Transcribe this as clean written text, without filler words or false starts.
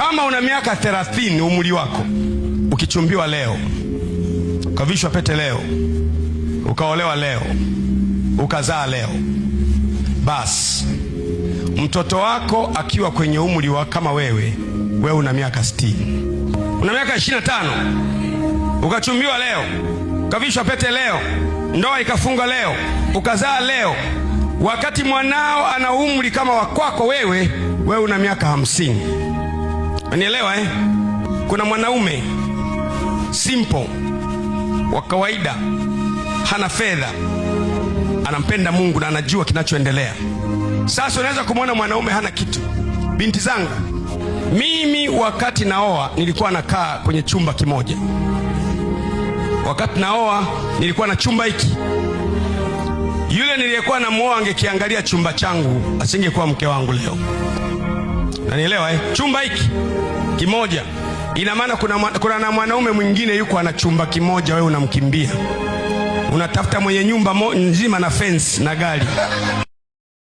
Kama una miaka 30 umri wako, ukichumbiwa leo, ukavishwa pete leo, ukaolewa leo, ukazaa leo, basi mtoto wako akiwa kwenye umri wa kama wewe una miaka 60, una miaka 25, ukachumbiwa leo, ukavishwa pete leo, ndoa ikafunga leo, ukazaa leo, wakati mwanao ana umri kama wa kwako wewe una miaka 50. Unielewa eh? Kuna mwanaume simple wa kawaida, hana fedha, anampenda Mungu na anajua kinachoendelea. Sasa unaweza kumwona mwanaume hana kitu. Binti zangu, mimi wakati naoa nilikuwa nakaa kwenye chumba kimoja. Wakati naoa nilikuwa na chumba hiki. Yule niliyekuwa namuoa angekiangalia chumba changu, asingekuwa mke wangu leo. Unanielewa eh? Chumba hiki kimoja. Ina maana kuna na mwanaume mwingine yuko ana chumba kimoja, wewe unamkimbia. Unatafuta mwenye nyumba nzima na fence na gari.